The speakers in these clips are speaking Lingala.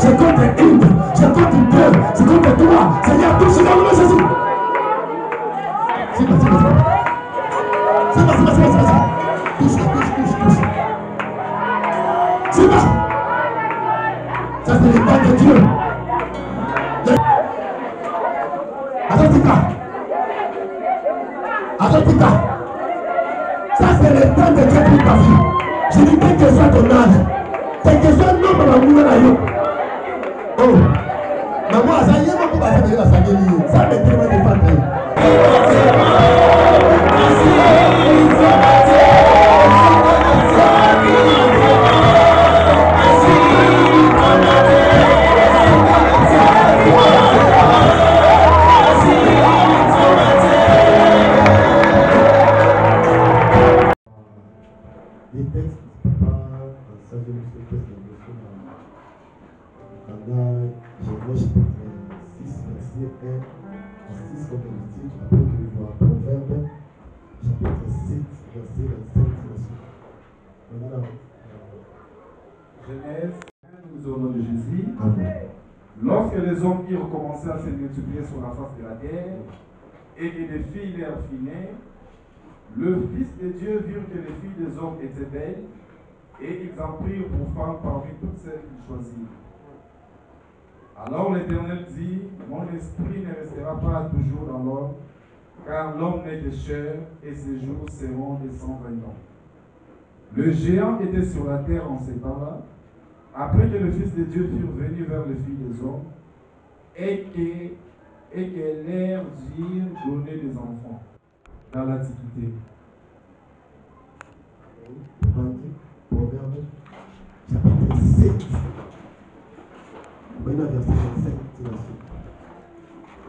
je compte une, je compte deux, je compte trois. Seigneur, touche dans le nom de Jésus. C'est pas. Touche. C'est pas. Ça c'est le temps de Dieu. Attends. Ça c'est le temps de Dieu pour ta vie. Je dis quel que soit ton âge, quel que soit le nombre de mouvements. Oh, maman, ça y est, maman, va faire de la famille. Ça me permet de faire. Les textes, pas ça, je me suis fait pendant Genèse chapitre 6, verset 1 à 6, comme on dit, après que nous voyons Proverbe chapitre 7, verset 27. Genèse, nous au nom de Jésus. Amen. Lorsque les hommes eurent commencé à se multiplier sur la face de la terre, et que les filles leur finaient, le Fils de Dieu virent que les filles des hommes étaient belles, et ils en prirent pour femmes parmi toutes celles qu'ils choisirent. Alors l'Éternel dit, mon esprit ne restera pas toujours dans l'homme, car l'homme n'est que chair, et ses jours seront de 120 ans. Le géant était sur la terre en ces temps-là, après que le Fils de Dieu fût venu vers les filles des hommes, et qu'elles leur dirent donner des enfants dans l'Antiquité. Proverbe chapitre 7. Maintenant, verset 25, c'est la suite.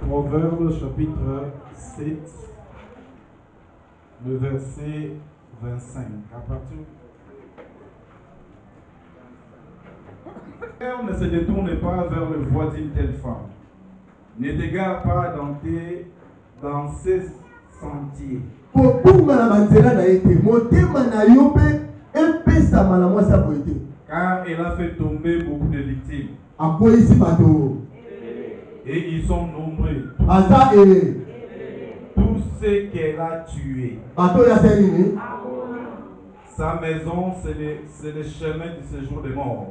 Proverbe chapitre 7, le verset 25. À partir. Ne se détourne pas vers le voie d'une telle femme. Ne t'égare pas dans ses sentiers. Car elle a fait tomber beaucoup de victimes. Et ils sont nombreux. Tous ceux qu'elle a tués. Sa maison, c'est le chemin du séjour des morts.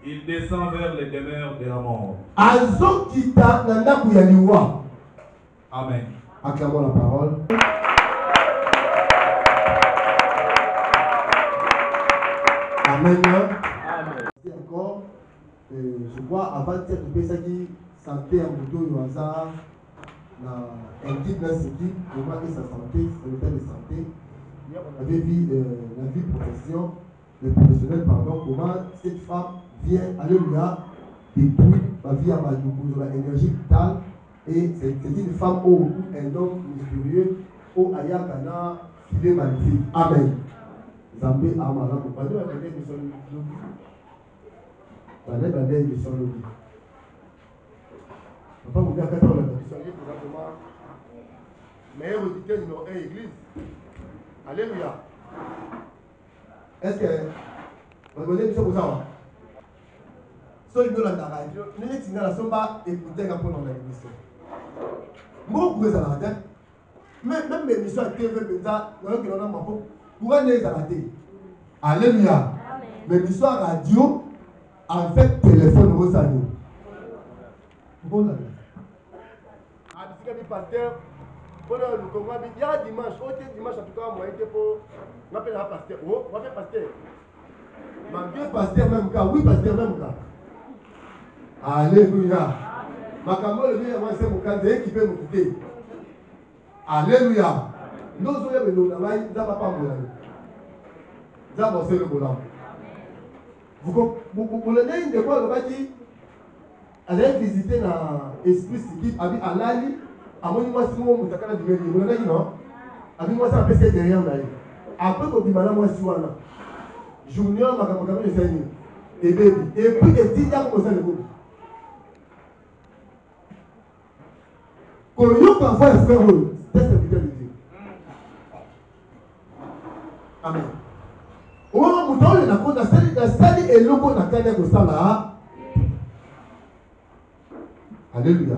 Il descend vers les demeures de la mort. Amen. Acclamons la parole. Amen. Encore, je vois avant de faire qui santé en moto au hasard, un guide dans ce guide, comment que sa santé, son état de santé. On avait vu la vie professionnelle, pardon, comment cette femme vient, alléluia, depuis ma vie à Madougou, la énergie vitale. Et c'est une femme ou un homme mystérieux ou ayakana il est magnifique. Amen. Zambé amara ko pas de la mission lobby. Pas de la mission lobby. Papa vous dire 14 la mission lobby pour meilleur auditeur numéro 1 église. Alléluia. Est-ce que vous avez mission pour ça? So il nous l'a radio. Nous les tigna la somba écouter quand on a l'émission. Moi vous avez la tête. Même l'émission à TV Benza, on a que l'on a ma peau. Pour aller à la télé. Alléluia. L'émission radio avec téléphone Rosalie. Bon là. Ah, tu sais que pasteur pour le Congo, il y a dimanche, autre dimanche en tout cas moi était pour m'appeler un pasteur. Oh, on fait pasteur. Ma bien pasteur même cas, oui pasteur même cas. Alléluia. Ma camarade vient moi c'est mon candidat qui peut m'écouter. Alléluia. Nous sommes les nous n'avons pas mourir. D'abord c'est le boulot. Vous le nez de quoi le bâti allez visiter l'esprit qui habite à Lali. À mon niveau, si vous avez un peu de temps, non? Avec moi, ça peut être derrière là. Après, quand vous m'avez moi, si vous avez Junior, ma camarade, je sais et baby. Et puis, les petits gars, comme ça, le groupe. Quand vous parfois le frère, c'est ce que de Dieu. Amen. Au moment où on a sali et l'eau qu'on a gagné de ça là. Alléluia.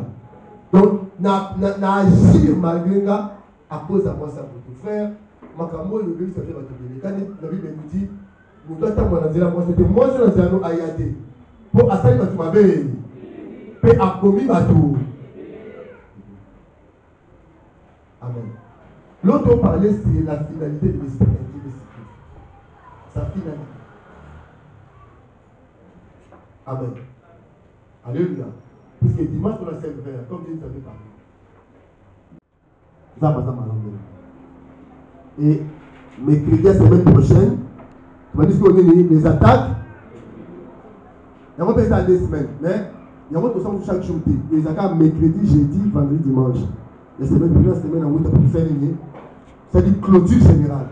Donc, na agir malgré ça à cause de moi ça pour tout frère. Makambo le Bible ça fait battre. Quand la Bible nous dit, nous doit t'amener dans la moi c'était moi sur la zone ayade. Pour asali battu ma belle. Pe a commis bateau. Amen. L'autre on parlait c'est la finalité de l'esprit qui est sa finalité. Amen. Alléluia. Puisque dimanche on a servi comme Dieu nous avait parlé. Ça va ça et mercredi la semaine prochaine, tu m'as dit qu'on est les attaques. Il y a pas ça 2 semaines, mais il y a tout ça chaque jour. Les attaques mercredi, jeudi, vendredi, dimanche. La semaine prochaine, la semaine en route pour faire une. Ça dit clôture générale.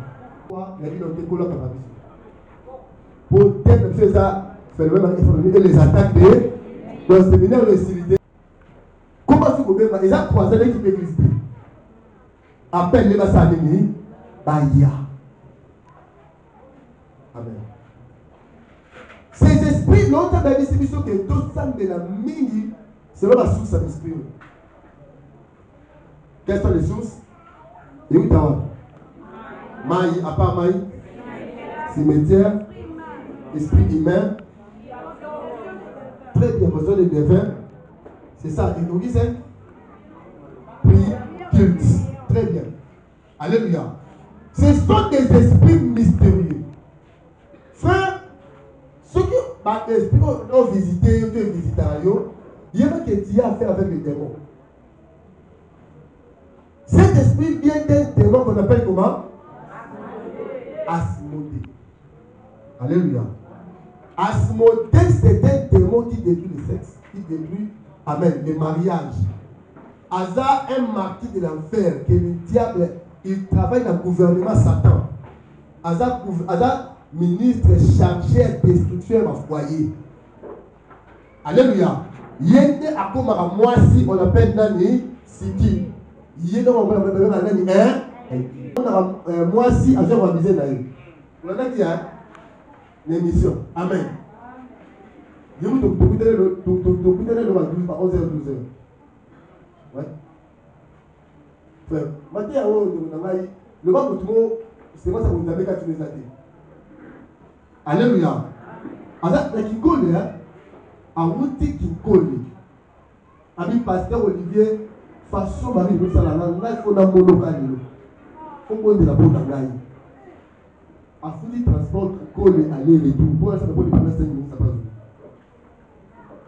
Il y a dit dans tes couleurs capables. Pour faire ça, faire le même et les attaques de dans le séminaire de civilité. Comment tu peux faire? Ils ont croisé l'équipe église. Appelle les Bassanini. Baya. Amen. Ces esprits, l'autre a dit que tout ça de la mini, c'est la source de l'esprit. Quelles sont les sources? Et où t'as? Maï, à part Maï, cimetière, esprit humain. Très bien, besoin de devin. C'est ça, il nous dit c'est prière, culte. Très bien. Alléluia. Ce sont des esprits mystérieux. Frère, ceux qui ont visité, il y a qui est affaire avec les démons. Cet esprit vient d'un démon qu'on appelle comment? Asmodée. Alléluia. Asmodée, c'est un démon qui détruit le sexe, qui détruit, amen, les mariages. Asa, un marquis de l'enfer, que le diable, il travaille dans le gouvernement Satan. Asa, ministre chargé de destruction de foyer. Alléluia. Yende akomara mwasi, on appelle Nani Siki. Yende on appelle Nani on a mwasi, à faire réaliser Nani. On a dit, l'émission. Amen. Je vous donne le 12 par 11h, 12h. Ouais. Frère, maintenant, le bas de tout c'est moi ça vous avez qu'à tu les as dit. Alléluia. Alors, qui colle, à Mouti qui colle. Ami pasteur Olivier, façon Marie de Salana, il faut la monocalie. Il faut qu'on ait la bonne agaille. À Fouli transport qui colle, aller et tout. Pour ça, ça peut être 5 minutes, ça passe.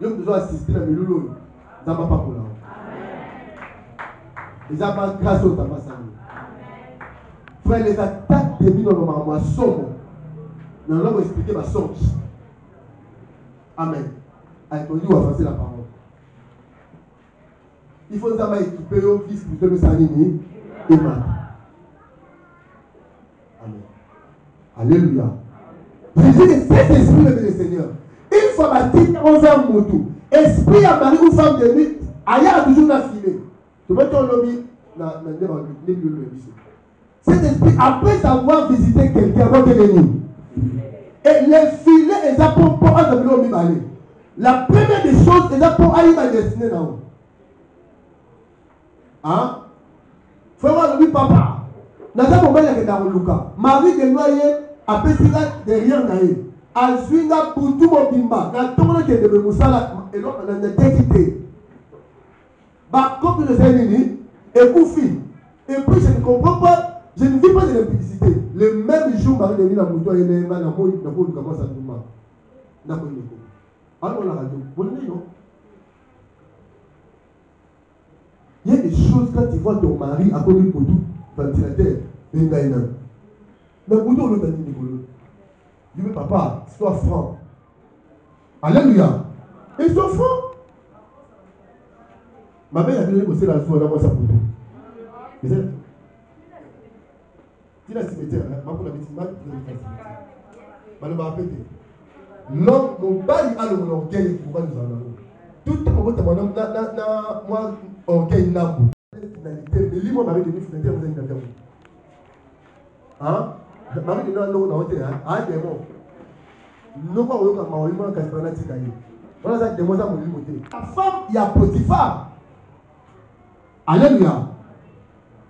Je dois assister à mes loulous. Ça ne va pas pour là. Les amas grâce au tabac. Frère, les attaques de nous dans ma somme. Nous allons expliquer ma somme. Amen. Avec nous, on va avancer la parole. Il faut nous équiper au fils plutôt de Sanini et Mat. Amen. Alléluia. Jésus est cet esprit de Seigneur. Une fois bâti, on fait un moto. Esprit à mari ou femme de nuit, ailleurs toujours la filée. Tu vois ton lobby, cet esprit, après avoir visité quelqu'un, avant de venir, et les filets, ils apportent pour un de balai. La première des choses, ils apportent à y destiner là-haut. Hein? Faut voir le papa. Dans un moment, il y a dans le Lucas. Marie de noyer, après ça, derrière Naïe. Alzuinga pour tout mon bimba. Dans tout le monde qui est de Moussala, et l'autre, on a déquité. Bah, comme le Zénini, et Koufi. Et puis, je ne comprends pas, je ne vis pas de l'impudicité. Le même jour, Marie de Nina Moutoua et les mains, on commence à tout le monde. Alors, on a radio. Vous le dites, non? Il y a des choses quand tu vois ton mari à côté de tout, ventilateur, et une gaïna. Mais pour tout le temps, il dit, papa, sois franc. Alléluia. Ils sont francs. Ma mère a dit que c'est la soirée, là, moi, ça pour tout. Tu sais? Tu l'as cimetière, ma pour la petite mal, tu l'as cimetière. Ma le m'a répété. L'homme, mon bal, il a le orgueil, il faut pas nous en avoir. Tout le monde, moi, orgueil, n'a pas. Mais lui, moi, m'avait donné finalité, vous avez une affaire. Hein? Marie de non, non, non, ah, démon. Non, pas au cas où il manque voilà ça démon ça mon côté. La femme, il y a Potiphar. Alléluia.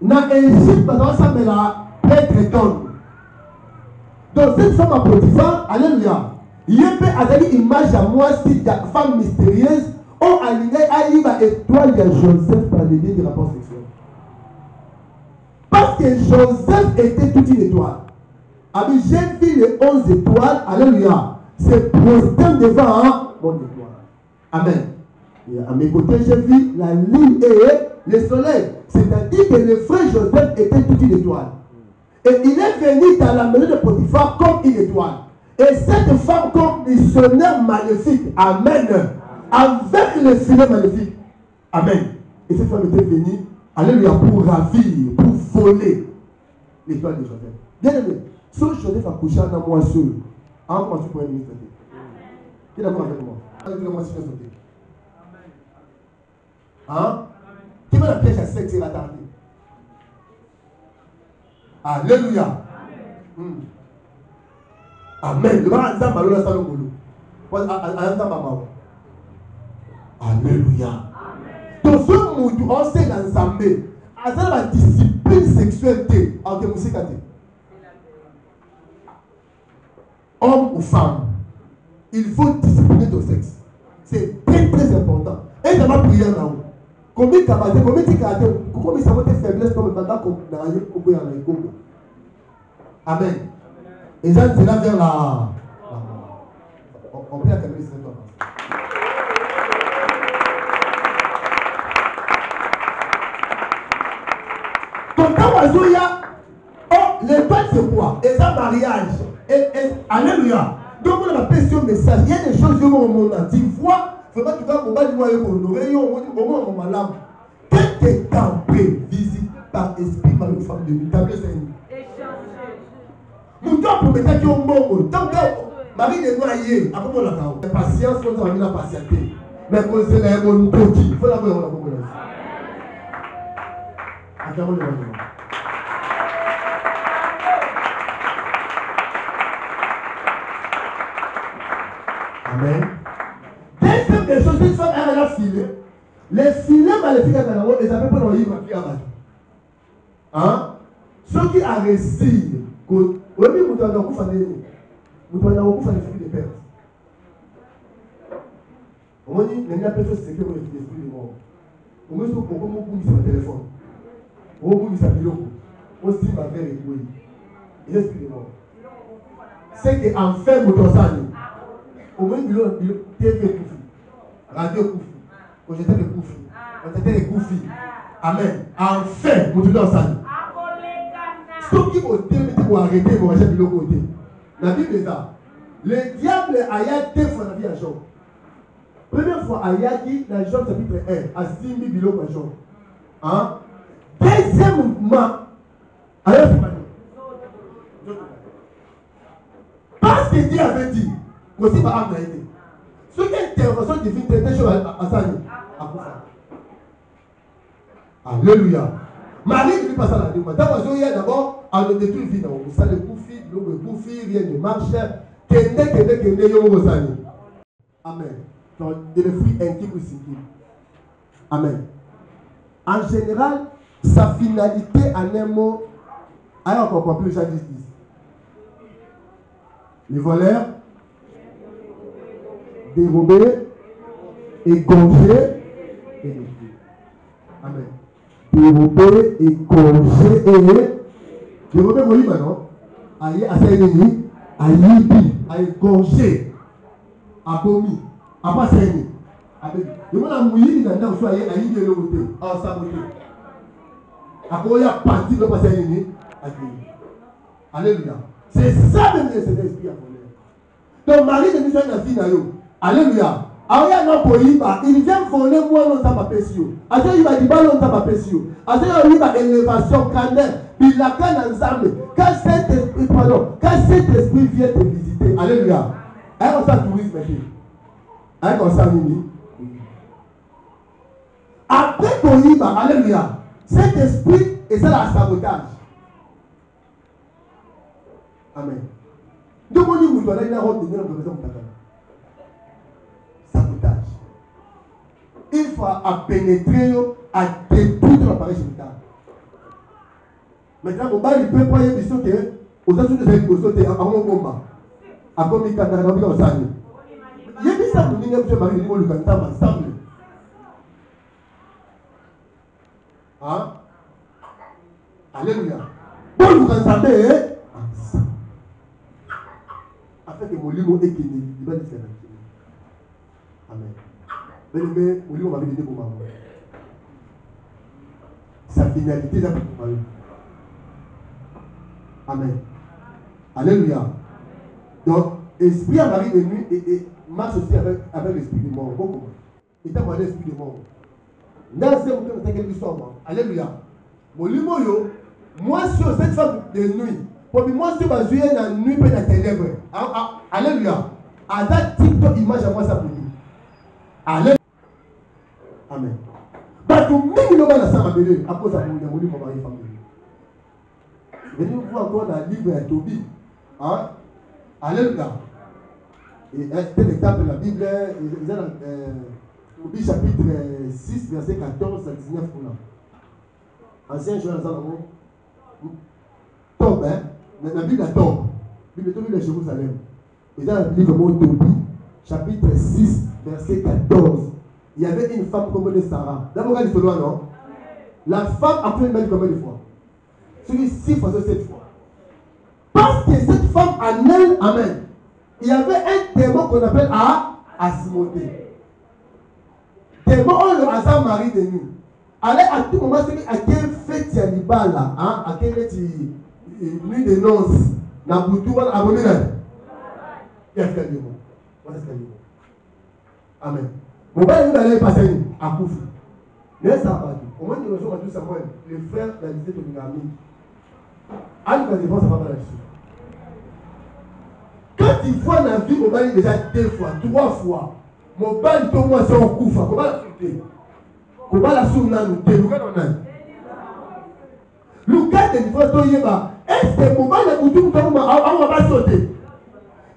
Dans Égypte, ça me la prêtre donne. Donc cette femme à Potiphar, alléluia. Il y a une image à moi si la femme mystérieuse ont aligné à l'étoile de Joseph par le biais du rapport sexuel. Parce que Joseph était toute une étoile. Ami, j'ai vu les 11 étoiles, alléluia. C'est prosterne devant mon étoile. Amen. Et à mes côtés, j'ai vu la lune et le soleil. C'est-à-dire que le frère Joseph était toute une étoile. Et il est venu dans la maison de Potiphar comme une étoile. Et cette femme comme missionnaire maléfique. Amen. Avec le filet maléfique. Amen. Et cette femme était venue, alléluia, pour ravir, pour voler l'étoile de Joseph. Bien aimé, si Joseph a couché dans moi seul, comment tu pourrais ministre? Qui est d'accord avec moi? Hein? Qui va la pièce à sexe et retardé? Alléluia. Amen. Le bar Nzamba lola salo ngolo. Alléluia. Donc ce mot on sait dans Nzambé, à la discipline sexuelle en musique. Homme ou femme, il faut discipliner ton sexe. C'est très très important. Et ça va prier là-haut. Combien de combien ça va te faiblesse comme pendant qu'on a eu au Amen. Et ça, c'est là vers la. On peut la caméra, c'est toi. Quand on a oh, l'étoile c'est quoi? Et ça, mariage. Et alléluia. Donc on a passé un message. Il y a des choses au monde. Tu vois, il faut pas que tu vas combattre moi et pour nous. Au moins, on m'a l'âme. Quelques temps visite par esprit par une femme de vie. T'as blessé. Nous devons pour mettre qui ont bon. Tant que Marie est noyée, à comment on l'a fait? La patience, on a mis la patienté. Mais quand c'est là, on nous dit, il faut la voir, on l'a compris. Attends, on l'a vu. Amen. Deuxième des choses, cette femme elle a filé. Les filets maléfiques à Kanamo, ils appellent pas dans le livre à Abatou. Hein? Ceux qui ont réussi, oui, vous avez beaucoup fait des pertes. On dit, il y a personne qui pour l'esprit de mort. On me dit, on peut beaucoup sur le téléphone. On peut beaucoup sur le bureau. On se dit, ma mère est oui. Et l'esprit de mort. C'est qu'en fait, vous avez au moins, il y a des coups. Radio coups. On jetait des coups. On jetait des coups. Amen. Enfin, vous avez ça. Ceux qui vont pour arrêter, ils vont acheter de l'autre côté. La Bible est là. Le diable a deux fois la vie à Job. Première fois, il a dit dans Job chapitre 1, à 6 000 bilons par jour. Hein? Deuxièmement, alors c'est pas nous. Parce que Dieu avait dit, aussi par âme n'a été. Ce qui est intervention divine, c'est des choses à ça. Alléluia. Marie ne lui passe à la demande. D'abord, elle ne détruit vie. Ça le bouffi, le bouffi, rien ne marche. Amen. Donc, de le fruit intime ou intime. Amen. En général, sa finalité en un mot, alors qu'on comprend plus les gens disent. Les voleurs, dérober, égorger et détruire. Amen. Dérober, égorger et dérober, vous voyez maintenant, aïe, à sa ennemi, aïe, à égorger, à bomi, à pas sa ennemi. Le monde a mouillé, il a dit, on soit aïe, de l'autre côté, en saboté. Après, il y a parti de passer ennemi, à Dieu. Alléluia. C'est ça même que cet esprit a volé. Donc, Marie de Michel n'a fini à eux. Alléluia. Alors, il vient voler moi non ça m'a pécio. Après, il va dire non ça m'a pécio. Après, il va élévation canelle. Il a qu'un ensemble. Quand cet esprit vient te visiter. Alléluia. Alors, ça tourisme ici. Alors, ça mini. Après, Koyiba, alléluia. Cet esprit, et c'est la sabotage. Amen. Donc, on dit que vous allez retenir le président de sabotage. Il faut pénétrer, à détruire l'appareil génital. Maintenant, on va lui préparer des choses que aux autres nous avons sauté à mon combat. À comme il y a un peu de sang. Il y a des gens qui ont marié le canton ensemble. Hein? Alléluia. Bon, vous entendez, hein? Afin que mon livre est qu'il va le faire. Amen. Mais mon livre va venir pour maman. Sa finalité, c'est pour maman. Amen. Alléluia. Donc, esprit à Marie de nuit et marche aussi avec l'esprit de mort. Bon, comment? Il t'a parlé l'esprit de mort. Dans ce moment, c'est quelque chose. Alléluia. Mon livre, moi, sur cette femme de nuit, pour moi, si je suis dans la nuit, dans la ténèbres. Alléluia. À that TikTok image à moi, ça pour nous. Alléluia. Amen. Parce que même le mal à ça m'a donné, à cause de mon livre, mon mari, famille. Venez voir encore dans le livre de Tobie. Hein? Alléluia. Et tel exemple de la Bible, ils ont dans Tobie chapitre 6, verset 14 à 19 pour là. Ancien joueur dans le Tob, hein? La Bible est Tob. La Bible de Jérusalem. Ils ont dans le livre de Tobie, chapitre 6, verset 14. Il y avait une femme comme de Sarah. D'abord, elle est loin, non? La femme a fait une combien de fois? Celui 6 fois 7 fois. Parce que cette femme en elle, amen, il y avait un démon qu'on appelle Asimothée. Démon, on le hasard mari de nous. Allez, à tout moment, celui à quel fait il y a des balles là, hein, à quel fait nuit de noces, na boutou, à mon ménage. Il y a fait un démon. Voilà ce qu'il y a dit. Amen. Mon père, il allait passer à Koufi. Mais ça va pas dire. Au moins, nous avons tous Samuel, le frère d'Alizé de Mingami. À nous, quand ça va pas là-dessus. Quand il voit la vie, mon mari déjà 2 fois, 3 fois. Mon père, tout moi, c'est un Koufa. Comment la sauter? Comment la sauter? Le cas de l'Ifra, est-ce que mon mari, on va pas sauter?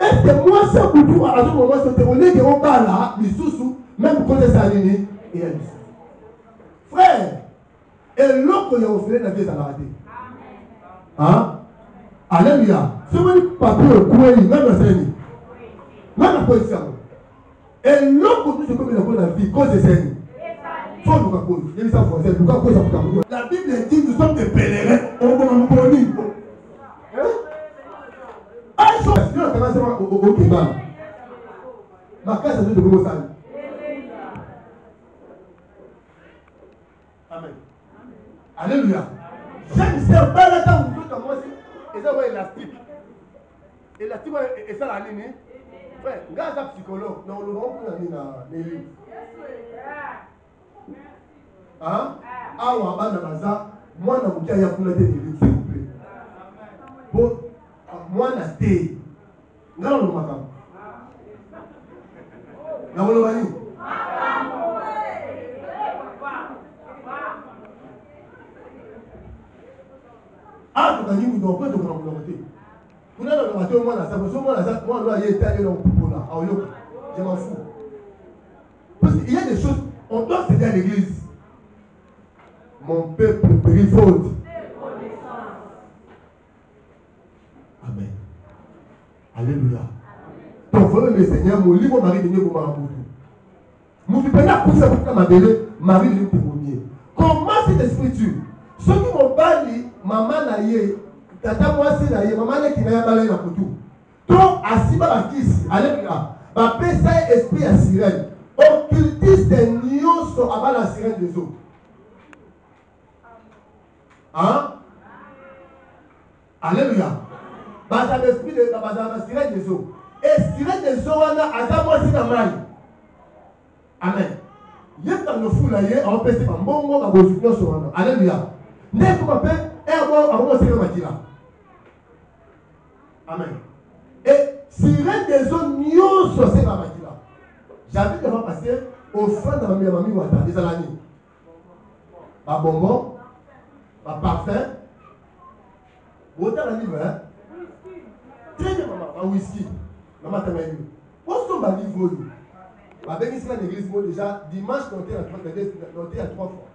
Est-ce que moi, c'est un boudou à ce moment sauter? On est que on parle là, les sous-sous, même quand c'est salini, et elle dit. Frère, et l'autre qui a offert la vie, ça l'a raté. Hein? Alléluia. Si vous dites papier au coin, même le Seigneur. Même la position. Et l'autre qui comme la vie, cause de Seigneur. Faut nous cause. Il y a ça français. Pourquoi cause ça pour la Bible dit nous sommes des pèlerins. On va nous connaître. Ah, je suis au Kéba. Ma case, c'est de gros salle. Amen. Alléluia. J'aime ça, pas la temps où tout commence. Et ça va élastique. Élastique, et ça la ligne. Frère, regarde ça psychologue. Non, le grand pour la ligne à Nelly. Hein? Ah, on va dans ça. Moi, je vais vous dire, s'il vous plaît. Bon, moi, je suis. Non, non, non, non. Non, non, non. Ah, tu as dit, vous ne pouvez pas vous remonter. Vous n'avez pas remonté au moins la salle. Moi, je dois y être dans le pouvoir là. Je m'en fous. Parce qu'il y a des choses, on doit céder à l'église. Mon peuple périt faute. Amen. Alléluia. Donc, frère, le Seigneur, mon livre, Marie de Dieu, pour Maraboutou. Mon père n'a pas fait pour m'appeler Marie de Dieu, témoigner. Comment cette écriture? Ceux qui m'ont parlé, maman n'a yé, tata moi c'est n'a yé, maman n'est qui n'a pas l'air pour tout. Donc, à Siba Bakis, alléluia, ma paix, ça esprit à sirène. Occultiste des nions sont avant la sirène des eaux. Hein? Alléluia. Basa l'esprit de la sirène des eaux. Et sirène des eaux, on a Adamo aussi dans mal. Amen. Il y a dans le fou là, on peut se faire un bon mot à vos soutenants sur un. Alléluia. N'est-ce pas fait un mot à vos soutenants? Amen. Et sirène des eaux, nous sommes ces mamadila. J'avais devant passer au frère de ma mamie Wata, des années. Ma bonbon, ma parfum. Vous avez un livre, hein? Très bien, maman, en whisky. Maman, t'as même. Où sont mes livres? Avec ici, l'église, déjà, dimanche, noté à 3 fois.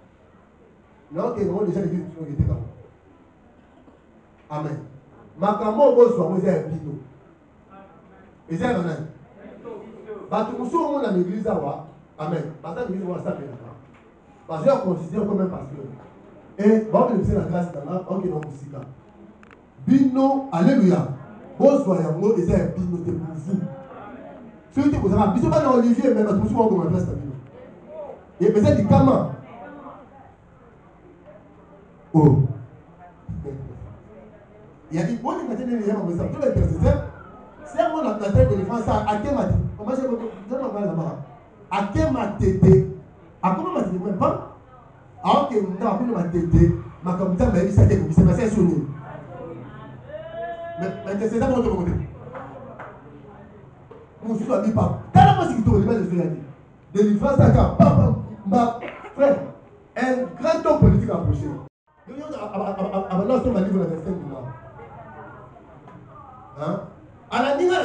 Non, que nous, déjà, l'église, nous était comme. Amen. Ma caméra, vous soit, vous êtes un pino. Et c'est un amen. Bah, tout le monde dans l'église, amen. Parce que l'église, on va s'appeler là-bas. Parce que je considère comme un pasteur. Et, bon, on la grâce dans la, on est dans le musique. Bino, alléluia. Vous soyez en mot, et c'est un pino, c'est pour vous. Ceux qui vous avez dit, pas dans Olivier, mais tout le monde comme un place de pino. Et peut-être du gamin. Oh. Il y a des bonnes qui ont été en maison. Tout le monde c'est un monde dans la défense à quel matin? Comment je vais à quel matin? À comment matin? Même pas. Alors que nous avons ma tête, ma comme ça, mais c'est que c'est passé sur nous. Mais c'est ça pour te demander. Mon fils a dit pas. Tellement c'est qu'il te remet le soleil. Délivrance à cap. Ma frère, un grand homme politique approché. Avant là, on va livrer la verset du mois. Hein? À la ligne, la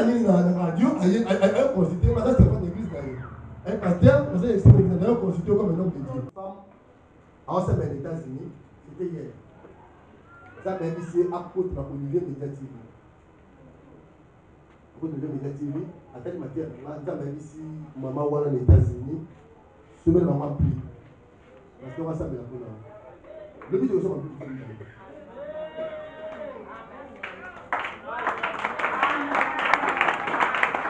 radio, elle considère, madame, c'est pas une église d'ailleurs. Un pasteur, nous avons considéré comme un homme de Dieu. Alors, c'est les États-Unis, c'était hier. Ça m'a dit, c'est apôtre dans Olivier Média TV. Olivier Média TV, à telle matière, ça m'a dit, si maman va dans les États-Unis, semaine maman prie. Parce qu'on va s'amener la première. Le but de ça, on va plus.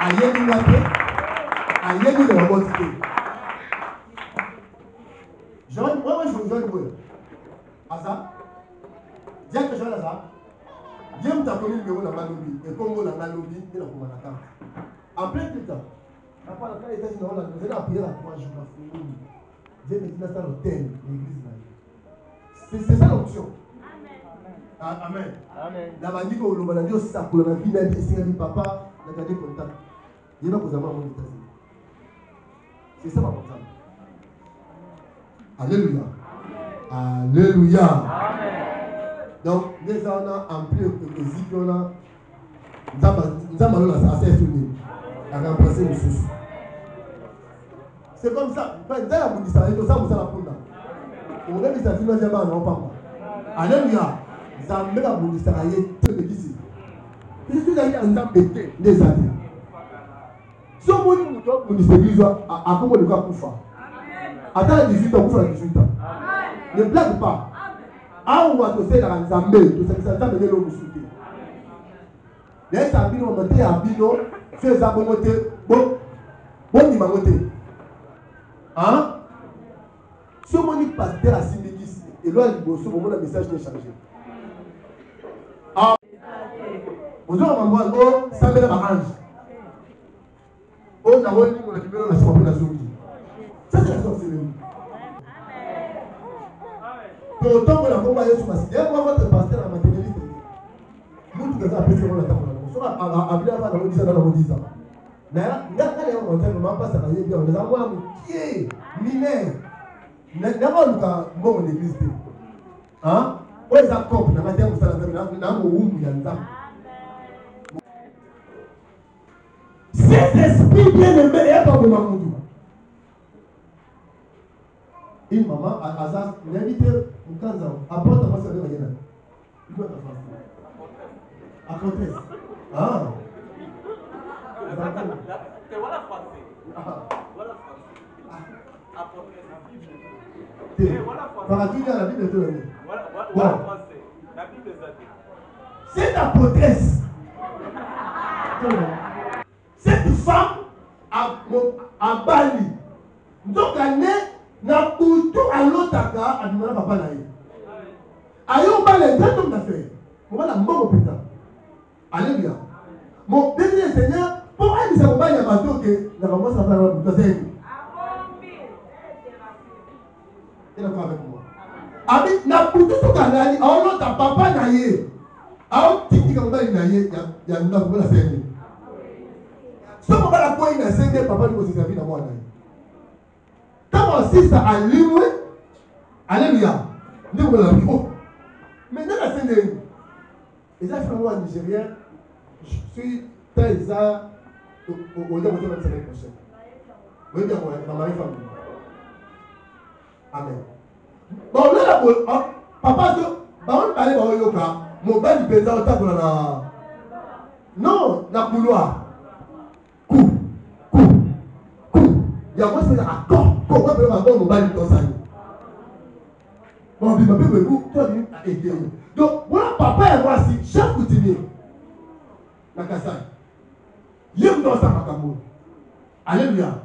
Aïe, nous l'avons fait. Aïe, nous l'avons fait. Moi, je vous donne Asa, dis que je vais là. Dieu m'a connu le numéro de la lobby. Et comme on a la lobby, il a comme un account. Après tout ça, après la fin des États-Unis, on a prié la 3 jours. Dieu m'a dit dans l'hôtel, l'église. C'est ça l'option. Amen. Amen. La manière dont on a dit aussi ça, pour la vie, il a dit papa, il a gardé contact. Il va vous avoir mon États-Unis. C'est ça ma contact. Alléluia. Alléluia. Amen. Donc, les gens en plus de Ezekiel, nous avons assez soutenu à remplacer le sous. C'est comme ça. Dans la bouddhiste, il y a ça, vous allez apprendre. On va dire que ça finit à non pas. Alléluia. Nous avons la bouddhiste, il y a tout le ici. Je suis allé en temps d'été, des années. Si on veut nous dire que nous sommes à comment le gars Koufa. Attends 18 ans, Koufa 18 ans. Ne blague pas. Ah, on va te faire la Nzambé, tout ça, ça me donne le souté. Les abino, on monte à Bino, fais ça pour monter. Bon, il m'a monté. Hein? Si on dit pasteur à Simikis, et là, il faut que le message n'est changé. Ah, on dit, on va voir, ça me l'arrange. On a vu qu'on a libéré la soirée de la zone. Ça, c'est la sorcellerie. Pour autant que la combat est sur ma cité, moi, votre pasteur a matérialisé. Nous, tous les gens apprécient la table. On va appeler à la 10 ans dans 10 ans. Mais là, quand on ne va pas travailler bien, on les envoie qui est mineur. D'abord, nous avons une église. Hein? On les accorde, dans la terre, nous avons cet esprit bien-aimé est dans le Mamoudou. Et maman, à Azaz, il a dit que apporte-moi ça de rien. Il doit être apporter. Ah. C'est voilà français. Voilà français. Apporter. Paradoxe à la Bible est donnée. Voilà français. La Bible est donnée. Cette apôtresse, cette femme à Bali, donc elle est na Boutou à l'Otaka, à Dimana Papa Naï. Ayo Bali, grand homme d'affaires. On va la mort au pétard. Alléluia. Mon béni Seigneur, pour elle, ça va y avoir bateau que la maman ça va avoir un peu. Il est d'accord avec moi. Abi, na Boutou tout canali, à l'autre Papa Naï. Alors, tu dis que vous avez il y a une autre la scène. Si on va la pointe, il y a 5 ans, papa nous a servi dans moi. Quand on assiste à l'imoué, alléluia, nous on l'a pris. Maintenant, la scène, les Africains nigériens, je suis très bizarre au niveau de la semaine prochaine. Oui, bien, ma mari femme. Amen. Bon, là, papa, on parle de yoga, mon père, il peut être en train non, na couloir. Coup. Il y a moi, c'est un corps. Pourquoi peut avoir mon bail dans sa vie? Bon, il m'a fait vous, toi, il est donc, voilà, papa et moi, si chaque coutumier, la Kassai, il est dans sa macamour. Alléluia.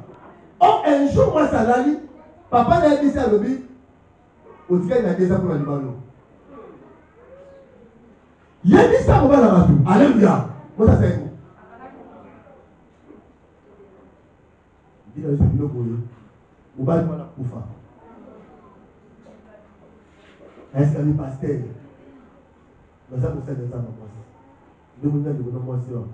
Oh, un jour, moi, ça l'a dit, papa l'a dit ça à l'objet, au tigre, il a dit ça pour la Libano. Il a dit ça pour la Libano. Alléluia. Moi, ça, c'est un mot. Il a dit ça pour le boulot. Au bas de moi, la poufa. Est-ce qu'il y a des pasteurs? Mais ça, c'est de ça, nous nous avons dit, nous devons papa un jour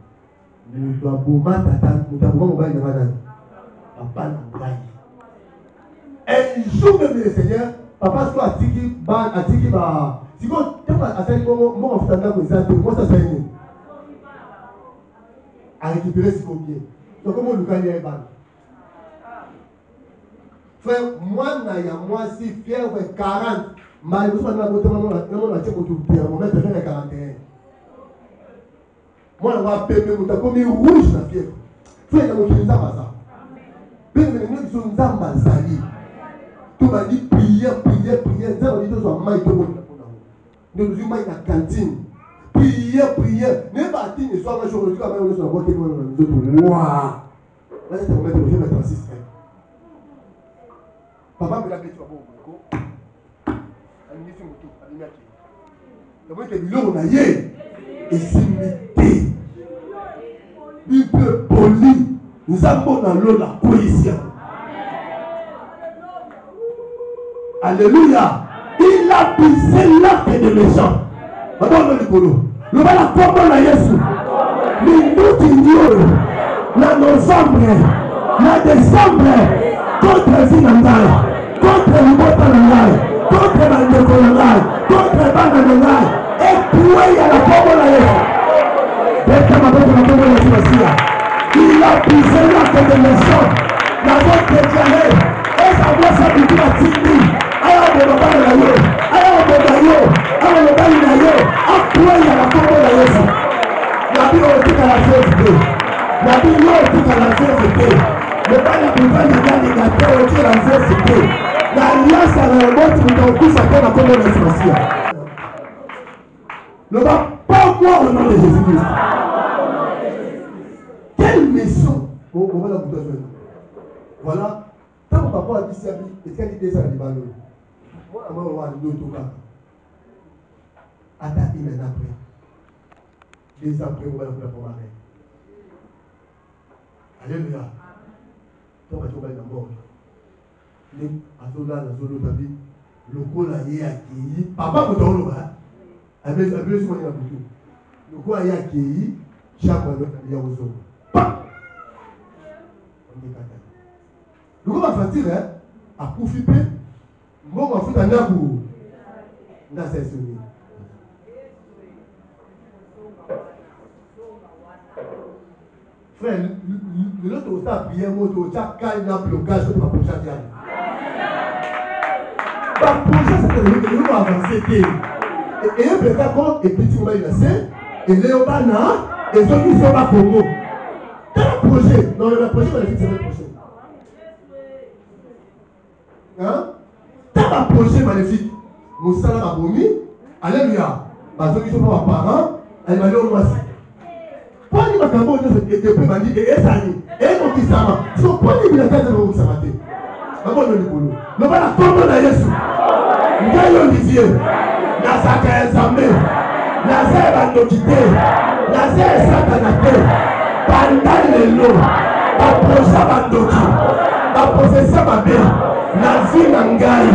même le Seigneur, papa soit à Tiki, si vous avez mon enfant, moi ça c'est à récupérer ce qu'on vient. Donc comment nous gagnons un ban? Frère, moi, si fier, 40, malheureusement, on met déjà les 41. Moi, on va payer, on a commis rouge la fièvre. Frère, on a ça. Mais nous sommes en sali. Tout m'a dit prière. Ça va dire que nous sommes nous sommes à la cantine. Prière. Même pas dit, ne soit pas aujourd'hui, quand même, on est sur la voie qui nous waouh! Là, c'est le moment de me mettre en système. Papa me l'a dit, tu vas voir au donc, on a yé. Et s'imiter. Bible poli. Nous avons dans l'eau la cohésion. Alléluia. Il a brisé l'acte des méchants. Madame le boulot. Le voilà comment la Yesu. Mais nous ignore. La novembre. La décembre. Contre Zinandai. Contre Libota. Contre la Nekolangai. Contre Bananangai. Et puis il y a la comment la Yesu. Il a brisé l'acte des méchants. La voix déclarée. Et sa voix s'habitue à Tini. Alors, on va pas le yo. Alors, on va yo. Alors, on va pas le yo. Après, il y a la combo de Yesu. La Bible dit qu'à la vérité. La Bible dit qu'à la vérité. Le pas la plupart des gars des gâteaux dit la vérité. L'alliance à la mort, tu nous couches à peine à combo de Yesu. Ne va pas voir au nom de Jésus-Christ. Quelle mission? On va la bouteille. Voilà. Quand mon papa a dit ça, il a dit ça à Libano. Moi, je vais voir l'autre cas. Attaquer maintenant après. 2 ans après, on va la pour ma mère. Alléluia. Toi, tu vas être mort. Les azola, la zolo, tabi, le col a été accueilli. Papa, vous t'en l'ouvre. Avec le plus soin de la bouteille. Le col a été accueilli. Chaque fois, il y a aux autres. Le gars va faire à profiter. Le gars va faire un abou. Dans cette semaine. Frère, l'autre aussi a bien moto. Chaque cas, il a un blocage sur la prochaine année. La prochaine, c'est que nous allons avancer. Et un peu d'accord, et petit moment il a fait. Et Léobana, et ceux qui sont à Congo. Dans le projet, dans le projet, on va le fixer le prochain. Hein? Dans le projet magnifique, nous sommes à Bomi, alléluia. Parce que nous sommes pas parents, elle m'a dit au moins. Pas dit que Cambo et depuis m'a dit, et ça dit, et mon qui s'en va. Si on prend les militaires, c'est vous qui s'en va. Maman de l'Ibolo. Nous allons la tombe de Jésus. Nous allons Olivier. Nazaka Zambé. Nazaka Bandokité. Nazaka Satanaté. Pendant les lots. La prochaine Bandoki. La professeur Mabé. La vie Nangai.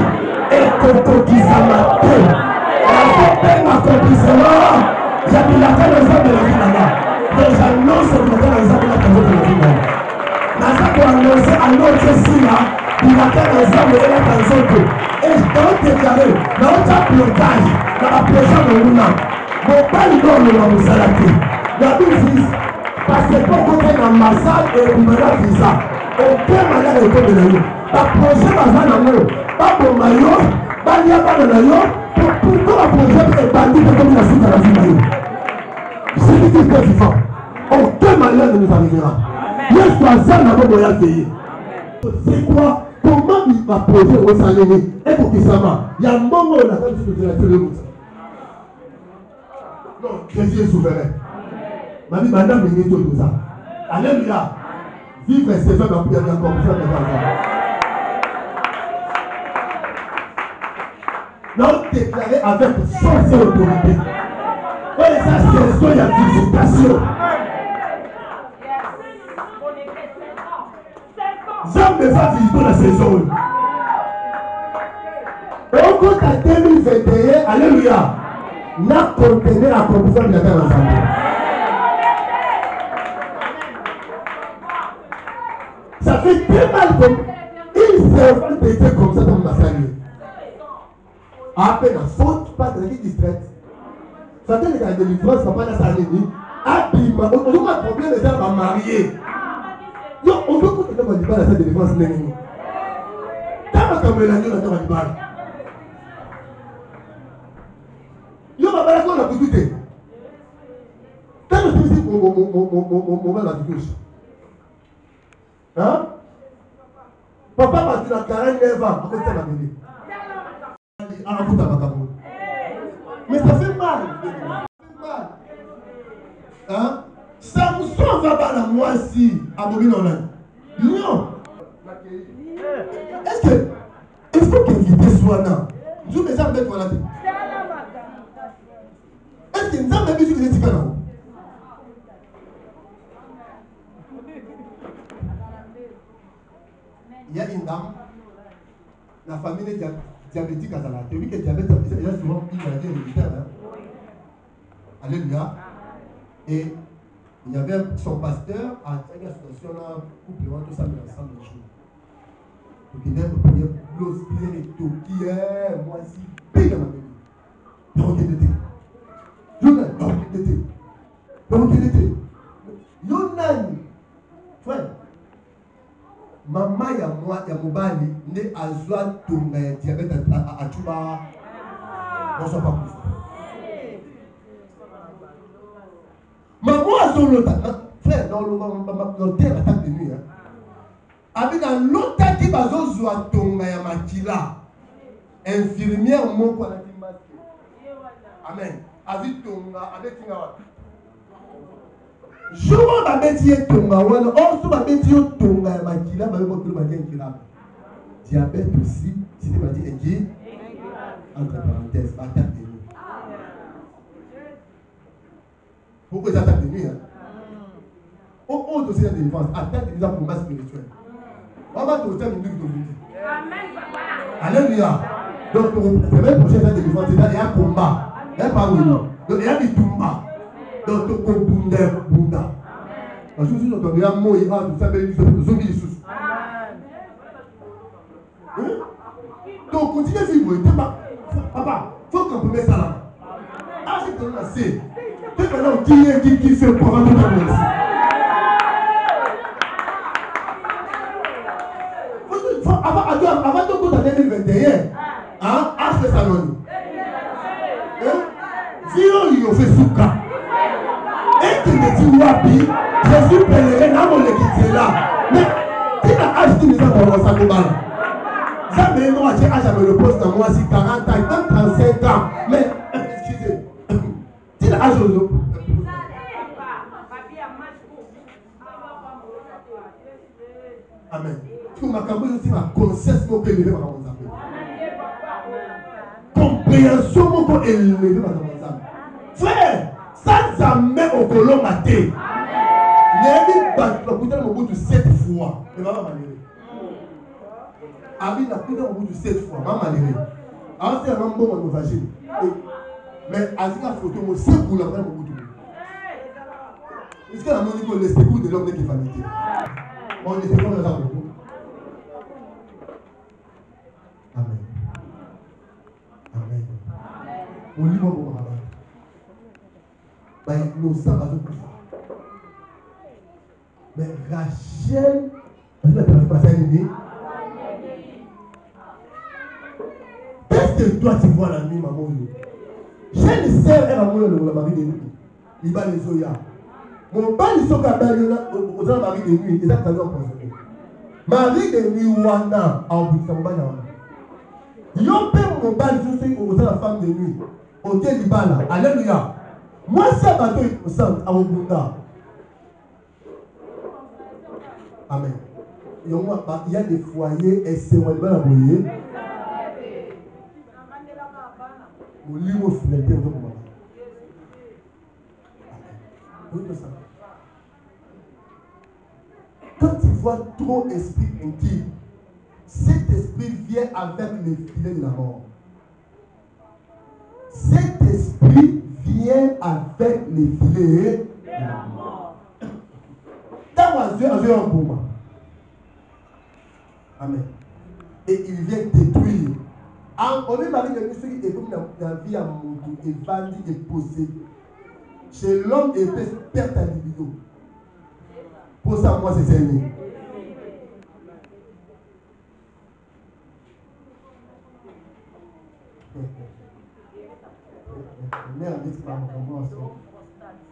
Et Koko Kizamate. La vie d'accomplissement. J'ai la fin des hommes de la vie là-bas. Donc j'annonce que vous avez les hommes de la vie là-bas. Nazaka annonce à notre sila. Il a fait les hommes de la canzone. Et je dois déclarer, dans notre blocage, dans la prochaine de l'Ouna, mon père, il doit nous salati. La Bible dit, parce que pour qu'on ait l'ambassade et pour mener la visa, aucun manière de tomber dans l'eau. La projet va faire dans l'eau. Pas pour maillot, pas lié pas dans l'eau. Pourquoi la projet est bandit de comme la suite à la vie maillot? C'est lui qui est vivant. Aucun manière ne nous arrivera. Laisse toi ça dans le moyen pays. C'est quoi? Comment il va projet au salaire? Et pour qu'il s'en va. Il y a un moment où la femme se dit la télé. Non, Jésus est souverain. Ma vie, madame, il est tout ça. Alléluia. Vivre et se faire ma prière encore pour faire des enfants. Non, déclarer avec force et autorité. Oui, ça, c'est ça, il y a visitation. Jamais va visiter la saison. Au compte à 2021, alléluia, n'a contenu la promotion de la terre ensemble. Ça fait très mal comme une servante était comme ça dans ma famille. À peine la faute, pas de qui distraite. Ça fait les délivrance, papa n'a sa ligne. Ah, puis, on a un problème, les gens vont marier. On peut continuer à dire la délivrance. Quand on a la nuit, on a dit yo, ma balade, on a tout douté. Quand je suis ici, mon mal à gauche. Hein? Papa m'a dit la 49 ans, après ça m'a donné. Mais ça fait mal. Hein? Samson va pas la moitié à Bobino. Non. Est-ce que il faut qu'inviter soit là? Je me sens bête pour la tête. Est-ce que nous avons même vu que c'est là? Il y a une dame, la famille est diabétique à Zala. Tu as vu que le diabète, il y a souvent une maladie héréditaire. Alléluia. Et il y avait son pasteur à une association là, couple, tout ça, mais ensemble de choses. Donc il aime prier, blose, prier, et tout, qui est, moi, si, pire dans ma vie. Donc il était. Yonan, donc il était. Donc il était. Yonan, frère. Maman, il y a moi, il y a Mobali, né à Zoan, tombé, diabète à Touba. On ne sait pas plus. Maman a son lot. Frère, dans le terre, attaque de nuit. Avec dans l'autre qui va Zoan, tombé, il y a Makila. Infirmière, mon quoi, la masque. Amen. Avec Tonga, avec Tingawa. Jour ma bêtise Tonga, on se va bêtise Tonga, Makila, ma beaucoup de Makila. Diabète aussi, si tu m'as dit Enki, entre parenthèses, attaque de nuit. Pourquoi ils attaquent de nuit? On doit aussi la défense, attaque de nuit pour masse spirituelle. On va te faire une truc de vous. Alléluia. Donc, c'est même prochain de défense, il y a un combat. Il y a pas de donc il y a des tombas. Donc, tu peux bunda. Parce que si on te dit un mot, il va te faire des zombies sous. Donc, continuez à vivre. Papa, il faut qu'on peut mettre ça là. Ah, c'est ton assez. Tu es maintenant qui fait pour rentrer dans le monde. Avant de tout à 2021, hein, acheter ça non. Si on fait souka, et qu'il me dit wapi, je suis pèlerin, n'a mon équipe là. Mais si la hache qui nous a pour ça nous balle. Ça me moi j'ai âge à me le poste dans moi si 40 ans, même 35 ans. Mais excusez, si la hache au amen. Tout ma campagne aussi ma conscience mon élevé par mon âme. Compréhension mon élevé par mon âme. Frère, ça jamais au colon maté. N'aimez pas la bouteille au bout de 7 fois. Et maman m'a léré. Ami la bouteille au bout de 7 fois. Maman m'a léré. Alors c'est un homme bon mon vagin. Mais à la photo, mon c'est pour la vraie au bout de l'eau. Est-ce que la monnaie qu'on laisse écoute de l'homme qui est vanité? On ne sait pas le genre. Amen. Amen. On lit mon bon. Nous sommes à Mais Rachel, elle ne peut pas s'aligner. Qu'est-ce que toi tu vois la nuit, maman? J'ai une sœur, elle a mouillé le mari de nuit. Il va les oya. Mon père, il s'est capable de faire mari de nuit. Il a fait empoisonné. Mari de nuit, Wanda, a oublié son bain. Yon père, mon père, il s'est fait la femme de nuit. Ok, il va là. Alléluia. Moi, c'est un bateau innocent à Obunda. Amen. Il y a des foyers et c'est moi, il va la voyer. Mon livre fileté au moment. Quand tu vois trop esprit intime, cet esprit vient avec les filets de la mort. Cet esprit vient avec les filets de la mort. Dans Dieu un moment. Amen. Et il vient détruire. On est marié de l'esprit et comme la vie à mon goût, et vendit et possédé. Chez l'homme et perte à libido. Pour ça, moi, c'est Seigneur.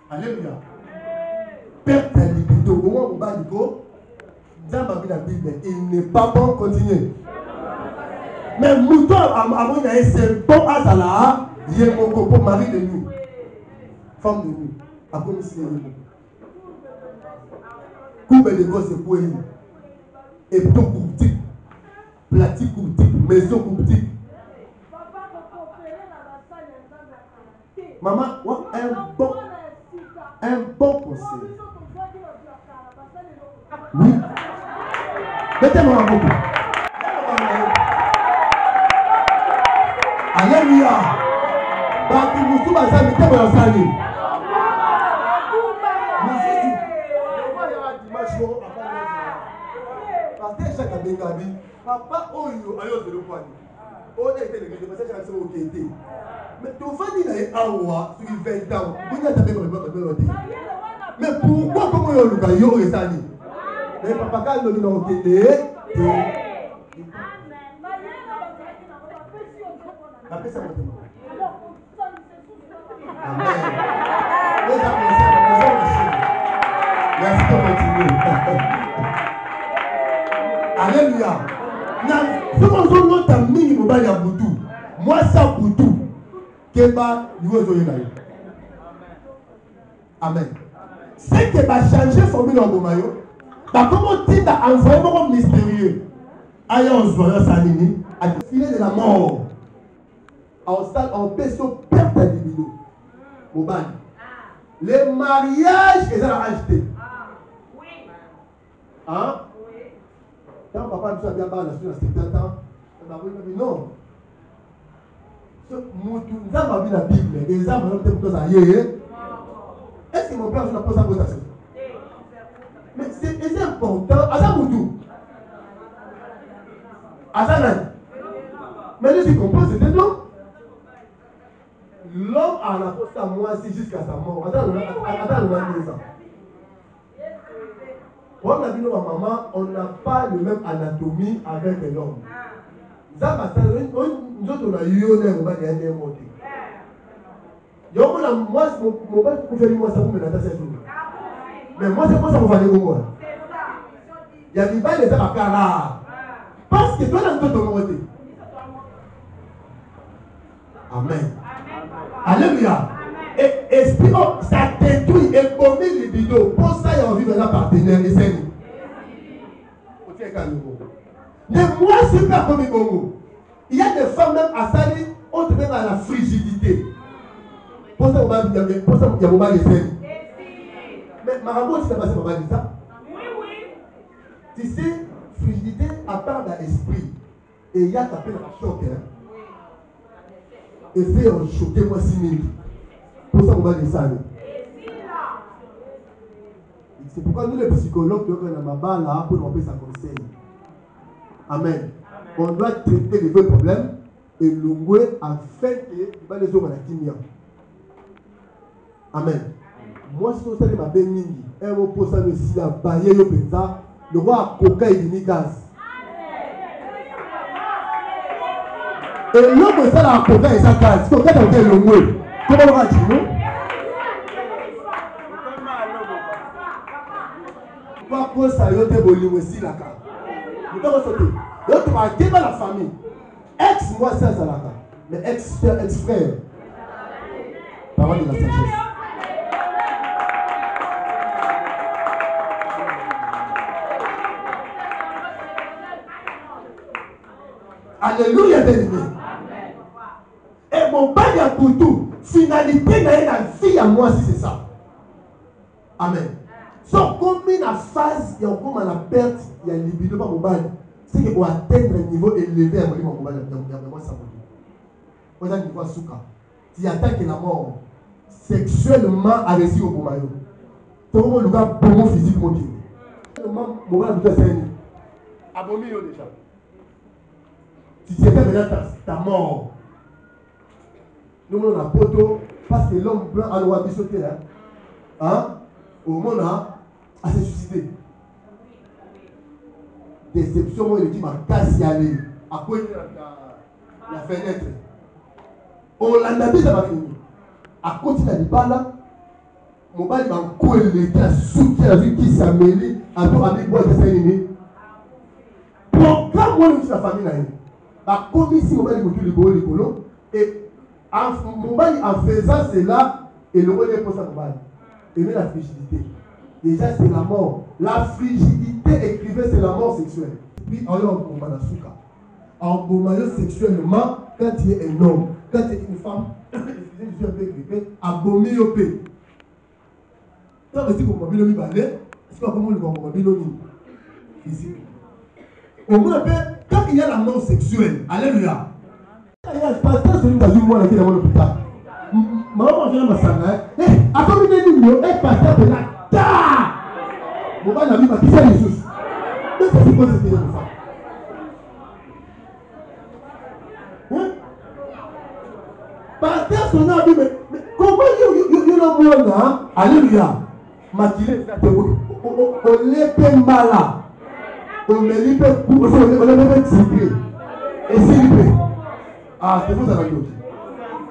Alléluia. Perte à libido. Au moment où on va dans la Bible, il n'est pas bon de continuer. Mais mouton, avant il y a un bon azala, il y a mon copain mari de nuit. Femme de nuit. Après, il s'est dit. Coupe de gosses et poésie. Et plutôt couptique. Platique couptique. Maison couptique. Maman, un bon conseil. Oui. Mettez-moi en beaucoup. Alléluia. Babi musu basa mettez-moi en salle. Papa oyo ayo de l'okwani. On a été le message à ce au kété. Mais ton famille là awa sur 20 ans. Vous n'avez pas de mais pourquoi comment yo luka yo resani? Mais papa quand nous nous kété. Après ça Amen. Merci de continuer. Alléluia. Moi, ça Boutou. Keba, Amen. C'est que va changer formule en Bomayo. Comment tu as envoyé mon mystérieux? Aïe, on se voit ça, Nini, à filer de la mort. En peso perte à libido. Les mariages, ils ont acheté. Hein? Quand papa nous a bien parlé sur la 70 ans, il m'a dit non. Nous avons vu la Bible, les hommes ont été tous ailleurs. Est-ce que mon père n'a pas sa votation? Mais c'est important. À ça, Moutou. À ça, là. Mais nous, il comprend, c'était non. L'homme a la force à moi jusqu'à sa mort. Attends, on a 10 ans. On a dit, non, maman, on n'a pas le même anatomie avec l'homme. Nous autres, on a eu un moment de l'année monté. Moi, mon père, pour faire moi, ça vous met dans cette journée. Mais moi, c'est pas ça qu'on va dire au moins. Il y a des balles de ça à Cara. Parce que toi, dans ton côté. Amen. Alléluia. Et esprit, ça détruit et commet les bidons. Pour ça, il y a envie de la partenaire et c'est nous. Mais moi, je suis pas comme Bongo. Il y a des femmes même à Sali, on te met dans la frigidité. Pour ça, il y a un moment de scène. Mais Marabout, tu sais pas si maman dit ça? Oui. Tu sais, frigidité à part dans l'esprit. Et il y a tapé dans le choc. Et fait choquer moi 6 minutes. Pour ça, on va dire ça. C'est pourquoi nous, les psychologues, nous avons là pour nous appeler ça conseil. Amen. On doit traiter les vrais problèmes et l'ongouer afin que les hommes à la kimia. Amen. Moi, si on sait ma bénédiction, un mot pour ça aussi, la barrière au péta, le roi coca et demi gaz. Et l'homme ça la coca et sa gaz, coca dans quel mot? Comment on va dire, non? Pas pour ça, il y a des volumes aussi là. Vous avez sauté. Donc, tu vas gagner la famille. Ex-moi, c'est ça là. Mais ex-frère, ex-frère. Parole de la sagesse. Alléluia, bien-aimé. Et mon bail à Koutou, finalité de la vie à moi, si c'est ça. Amen. Donc, comme la phase, il y a comme la perte, il y a libido par mon bail. C'est qu'il faut atteindre un niveau élevé à mon bail. Il y a vraiment ça. On a un niveau à Souka. Tu attaques la mort sexuellement agressif au Bomayo. Tu as un gars bon physique, mon Dieu. Mon bail, c'est un abomi déjà. Si tu étais maintenant ta mort, nous avons la photo parce que l'homme blanc a le droit de sauter là. Hein? Au monde à se suicider. Déception, moi, il dit, m'a cassé aller à côté de la fenêtre. On l'a dit, ça va finir. À côté de la balle, mon bail va couler les gars, soutenir la vie qui s'amélie, à tout avec moi, c'est ennemi. Pourquoi moi, je suis la famille là? La commission, mon bail, il va les bolos. Et mon bail, en faisant cela, et le roi est pour ça, mon bail. Et la frigidité. Déjà, c'est la mort. La frigidité, écrivait, c'est la mort sexuelle. Puis, on est en combat souka. En combat sexuellement, quand tu es un homme, quand tu es une femme, je suis un peu grippé, abomi au pays. Quand tu es comme Mobile Balé, est-ce qu'on va comme Mobile ici? Au moins, quand il y a la mort sexuelle, alléluia. Quand il y a le pasteur, c'est une gazou, moi, qui est dans l'hôpital. Maman, je vais me dire, à comme il est dit, un pasteur de la ta. Mon père n'a vu pas qui c'est les choses. Mais c'est quoi cette idée de femme? Oui? Pasteur, son nom a dit, mais comment il y a le monde là? Alléluia. Maquillé, on l'épée mala. On l'épée coupée, on l'épée tirée. Et c'est l'épée. Ah, c'est vous, ça va dire.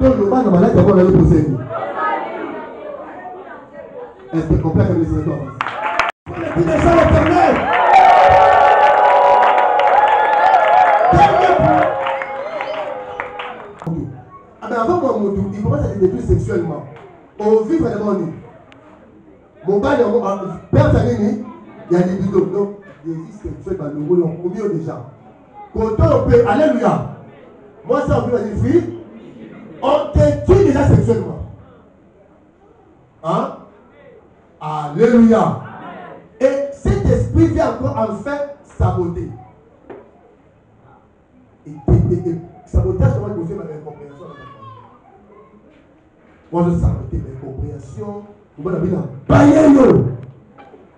Donc, le mal, on va aller poser. Est-ce que tu comprends que les Seigneur avance? Il est ça l'éternel. Ah ben avant moi, il commence à être détruit sexuellement. On vit vraiment nous. Mon père, père, ça il y a des vidéos. Donc, il existe sexuel dans le rôle, on mieux déjà. Quand on peut, alléluia. Moi, ça, on peut dire, fille, on te tue déjà sexuellement. Hein? Alléluia. Et cet esprit vient encore en fait saboter. Et sabotage, comment je fais ma incompréhension? Moi, je sabote ma incompréhension. Vous voyez la baïeyo.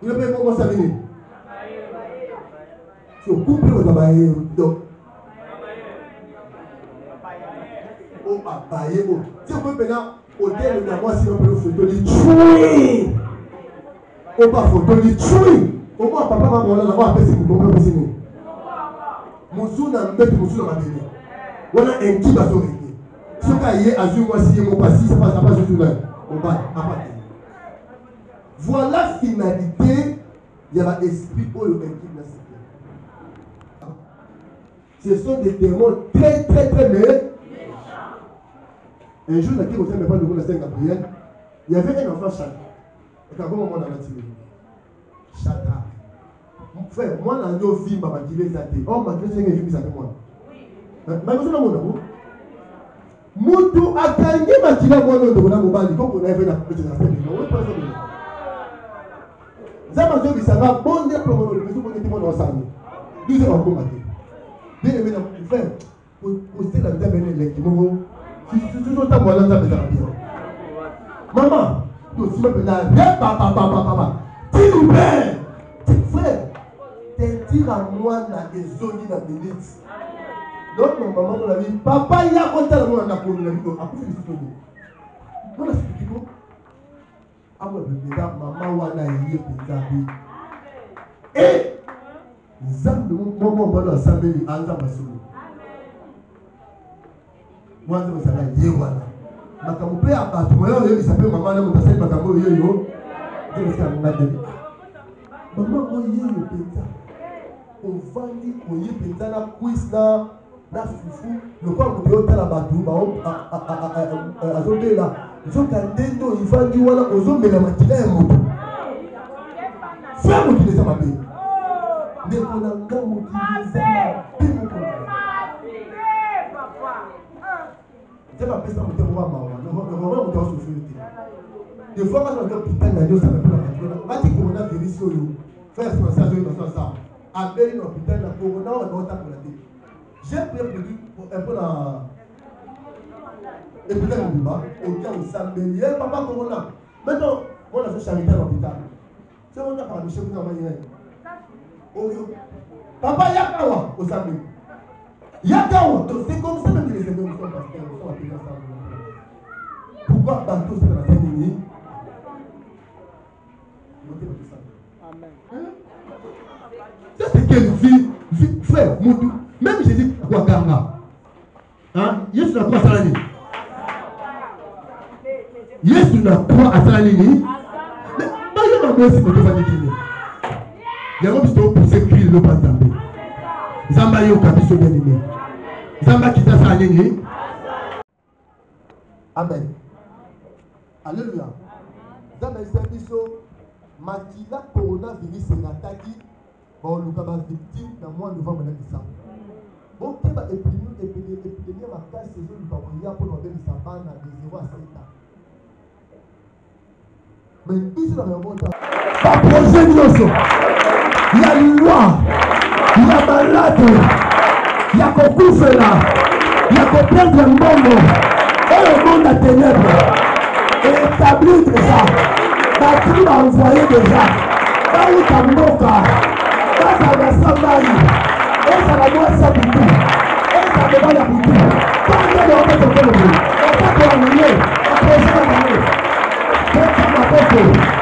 Vous avez comment ça venir? Si on coupe le baïeyo, donc. Oh, baïeyo. Si on peut maintenant, au terme de moi, si on peut le photo, il tue. On va photo, il tue. Au moins, papa, maman, on a la voix à passer, vous comprenez, c'est nous. Moussou n'a pas de moussou dans ma télé. On a un qui va se régler. Ce qu'il y a, azur, moi, si mon passé, ça passe juste là. On va, à part. Voilà la finalité, il y a l'esprit où le équipe n'a pas. Ce sont des démons très, très, très méchants. Un jour, il y a pas de Saint-Gabriel. Il y avait un enfant chata. Et quand on a tiré, chata. Frère, moi, je suis vie, ma tiré ça. Oh, ma tiré, c'est une vie, ça fait moi. Mais je suis là, mon Moutou a gagné ma tiré, moi, je suis là, mon bali. Comme on a fait la petite affaire, Zama Jobi, ça va bon dire pour le maison, on était bon ensemble. Nous sommes en combattre. Bien aimé, frère, pour poster la vie de l'équipe, si tu as moi là, ça me bien. Maman, tu aussi me pénal, papa. Dis-nous bien, frère, te dire à moi dans des zones dans la minute. Donc, mon maman, on a dit, papa, il y a autant de monde dans la commune, à cause de ce que tu dis. Voilà ce que tu dis. awa bebeda mama wana ye penza bi et nzambe moko bana asambeli anza masolo mwanza masala ye wana makambo pe abato moyo yo isape mama na mutasali makambo yo yo ndio sika ngade mama ko ye yo penza ovandi oye penza na quiz na fufu le quoi ko yo tala bato ba azobela zoka ndendo ivandi wana ozomela makila ya moto frère mokili eza mabe ndeko na nga mokili eza mabe mokili c'est pas pesa motema wa mawa vraiment moto asofrir te des fois quand on a putain na ndio ça me pela katona ngati coronavirus oyo frère c'est ça oyo na ça abeli na putain na corona on a pour la tête j'ai prévu un peu la et puis là on va au cas où ça me papa corona maintenant on a fait charité à l'hôpital c'est on a pas de chez vous dans manière papa yakawa au samedi yakawa c'est comme ça même les amis sont parce qu'ils sont appelés ensemble pourquoi bateau c'est dans la famille amen ça c'est quelle vie frère Moudou même j'ai dit Wakanga hein Yesu na kwa salani Yesu na kwa salani mais pas yo merci pour te faire dire il y a un petit peu pousser cri le pas Zambé Zamba yo kabiso bien aimé Zamba qui t'a fait gagner amen alléluia Zamba servicio makila coronavirus n'attaque bon le cas victime dans mois de novembre là bon keba épidémie ma casse saison du pamoya pour nous donner sa banne de 0 à 7 ans mais ici dans le monde pas projet nyonso il y a une loi il y a malade il y a kokufela il y a koperdre mbongo et le monde à ténèbres et établir déjà battu va envoyer déjà dans le Kamboka dans la Samarie et ça va voir ça pour tout et ça va voir pour tout quand il y a des hommes qui ont fait on va pour ennuyer après ça va aller c'est ça ma pote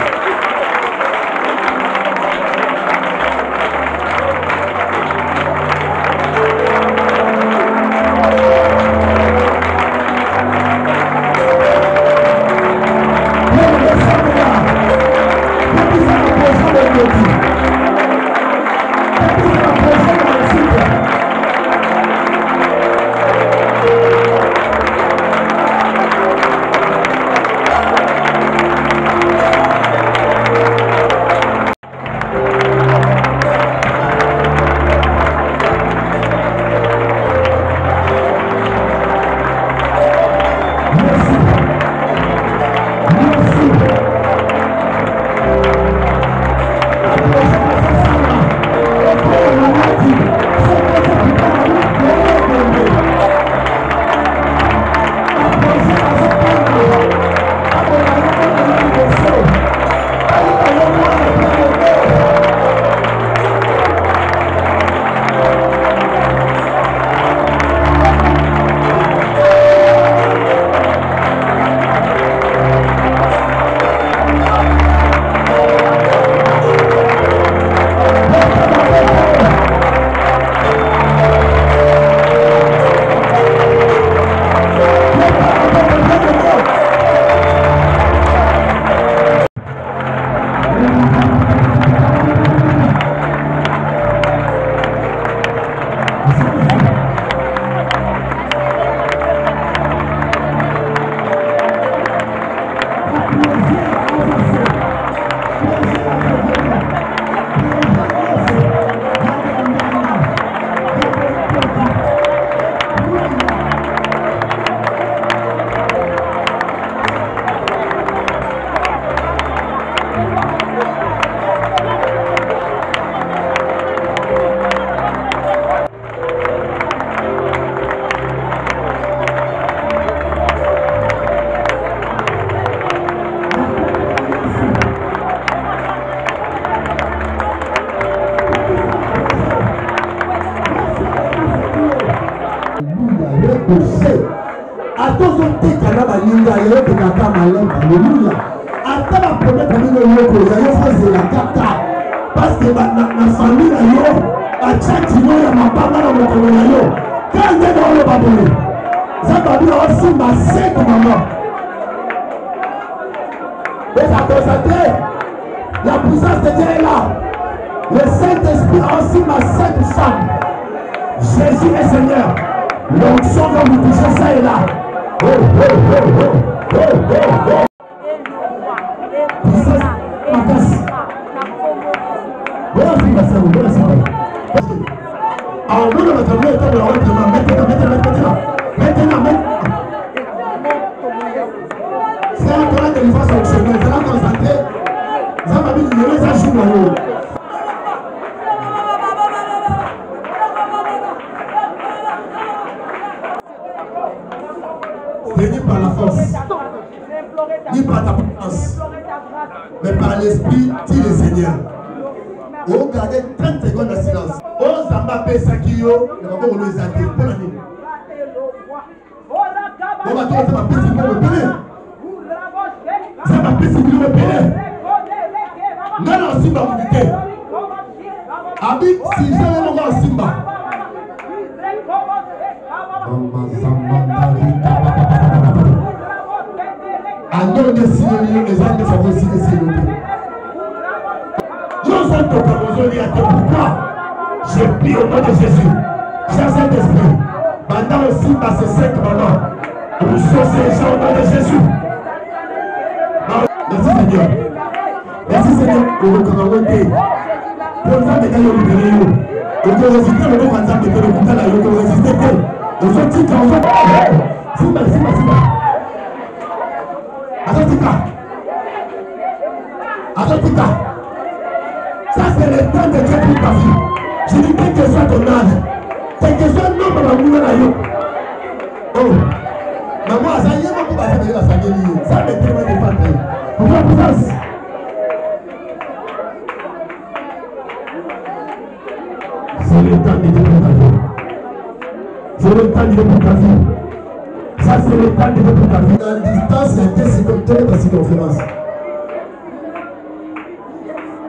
Alléluia. parce que la famille a tchatino ya mabanga na mokolo na yo quand est dans le baboué ça va bien aussi ma sète maman mais à constater la puissance de Dieu est là le Saint-Esprit a aussi ma sainte femme Jésus est Seigneur l'onction va vous toucher ça est là oh oh oh oh oh oh oh puissance magas voilà c'est ma sœur voilà c'est ma alors nous on va travailler autour de la route maintenant c'est un temps de délivrance fonctionnelle c'est là concentré ça va bien il les a joué là c'est ni par la force ni par ta puissance mais par l'esprit dit le Seigneur. On garde 30 secondes de silence. On s'en pesaki yo, on va voir les athées. Bonne année. On va faire ma petite pour me payer. Ça m'a pesé pour me payer. Non, non, Simba, vous dites. Habite, si j'ai le nom de Simba. En nom de Seigneur, les âmes de faveur, si les Seigneur. Pourquoi je prie au nom de Jésus, cher Saint-Esprit, pendant aussi par ces 5 moments, nous sommes ces gens au nom de Jésus. Merci Seigneur. Merci Seigneur pour le communauté. Pour le faire des gagnants libérés, pour que résister le nom de Dieu, pour que le résister, nous sommes dit qu'on va. Simba. Attends. Ça c'est le temps de Dieu pour ta vie. Je dis quel que soit ton âge, quel que soit le nombre de mouvements. Oh, maman, ça y est, ma pouvoir faire la saguerie. Ça me témoigne de faire. Pourquoi puissance? C'est le temps de Dieu pour ta vie. C'est le temps de Dieu pour ta vie. Ça c'est le temps de Dieu pour ta vie. La distance est de circonférence.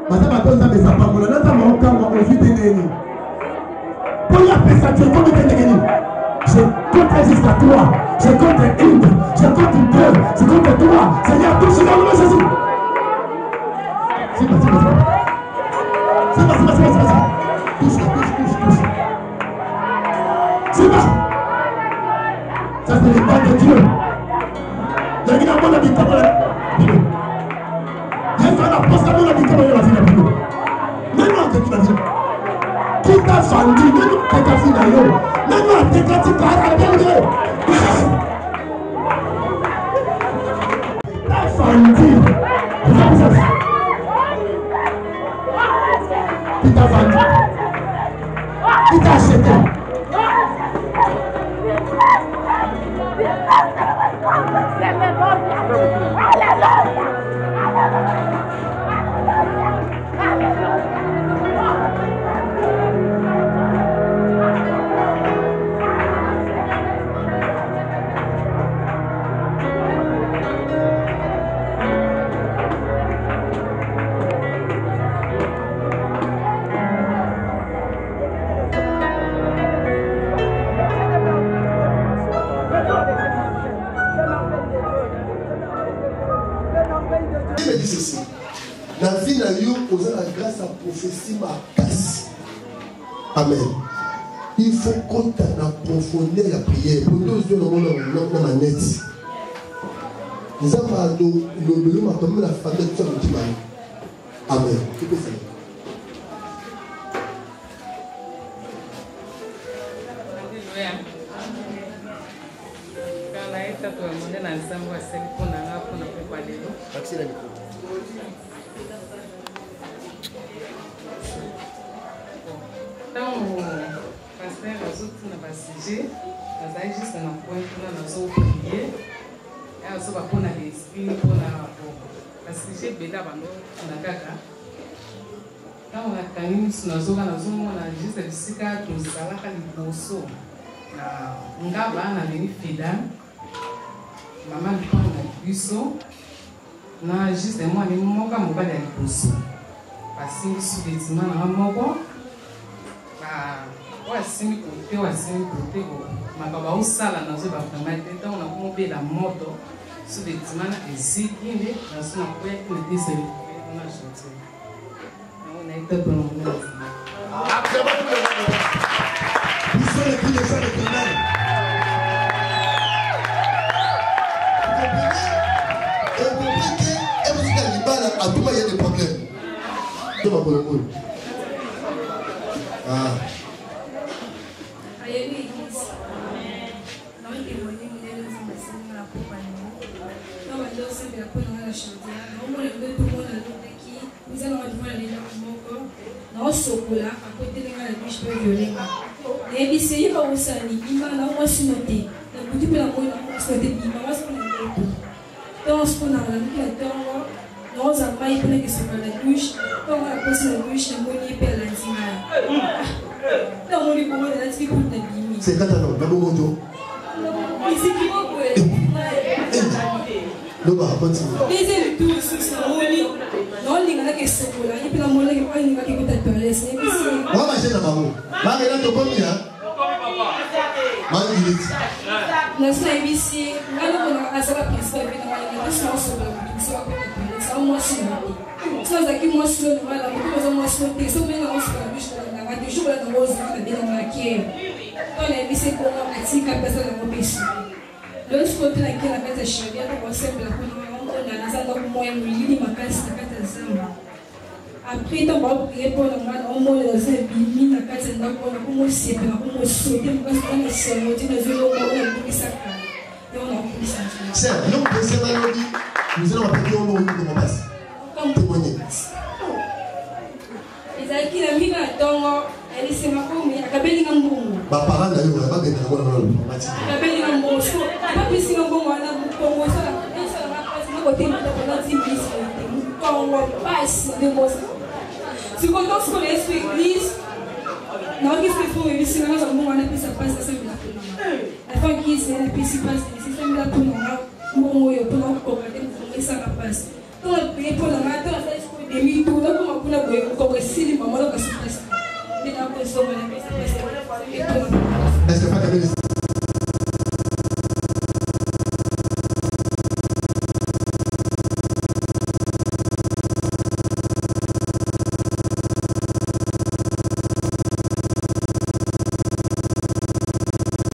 Madame a besoin de sa parole. Notamment quand on vit des nénis. Pour y appeler ça, tu es comme des nénis. Je compte jusqu'à toi. Je compte une. Je compte deux. Je compte trois. Seigneur, touche dans le nom de Jésus. C'est pas. Touche. C'est pas. Ça c'est le temps de Dieu. Il y a une bonne habitude. Qui t'a vendu, même ta fille d'ailleurs, même tes critiques à bien Dieu. T'as vendu. Qui t'a vendu. Qui t'a acheté. La vie n'a eu la grâce à prophétie ma casse. Amen. Il faut qu'on t'en approfondir la prière. Pour nous, dans ma net. Nous avons le la famille de Dieu. Amen. Então, pasteur azoto na basije, azai juste na point na nazo prier, ya so ba pona l'esprit pona bo. Basije beda bando na kaka. Então, na kanini nazo mona juste bisika to salaka liboso. Na ngaba na beni fida. Mama lipona na biso. na justement ni moka mobali ya liboso basimbi sous-vêtement na moko oasimbi kote oasimbi kote makambo aosala nazo bavrimat te ntango nakomobela moto sous-vêtement na eziki nde naso nakoya neteseli na chantier nango naita mpona Vous serez les plus de gens de Canaan. Vous comprenez que vous êtes à l'Ibala, à tout il y a des problèmes. C'est ma bonne. Ah. Non chocolat à côté de la bouche peut violer mais essayer pas où ça ni ima na moi je noté donc tu peux la moi na sauter ima moi ce qu'on a donc ce qu'on a là nous attend non ça pas il faut que ça va la douche quand on a posé la douche na moi ni per la zima donc on lui comment la tique pour ta bimi C'est quand on a beaucoup de mais c'est qui va le bas continue deuxième tour sur ça on lit non il y a que chocolat et puis la molle qui pas il y a que peut être parler c'est moi manger na maman ma là to combien Marguerite nós na ABC lá no as ela pensa que não vai ter só sobre isso só uma só daqui mostra não vai lá porque nós mostra tem só bem na nossa bicho na vai de jogo da moça da dentro na aqui então na ABC como assim cabeça da moça nós contra aqui na casa cheia para você para quando na casa do moe mulher uma casa na casa zamba après então vou repor na mão moe da zamba na casa da quando como se pela como se tem que estar na cena de nós vamos lá no saca então não precisa c'est non c'est pas le dit nous allons appeler au nom comment passe témoigner ezalaki na mbika ya ntongo elisema komi akabelinga mbongo baparent na yo babengaka ngo na informatique akabelinga mbongo so bapesinga mbongo wana mokongo esalaka mpasi nakotema tokona timbisi mokongo mpasi nde mosa sikoto sikola yesu église naoki sefo ebisinga naza mbongo wana epesa mpasi asambela mpona afangisi epesi mpasi esambela mponanga mbongo oyo mpona kokoka te mokongo esaka mpasi mpona mpona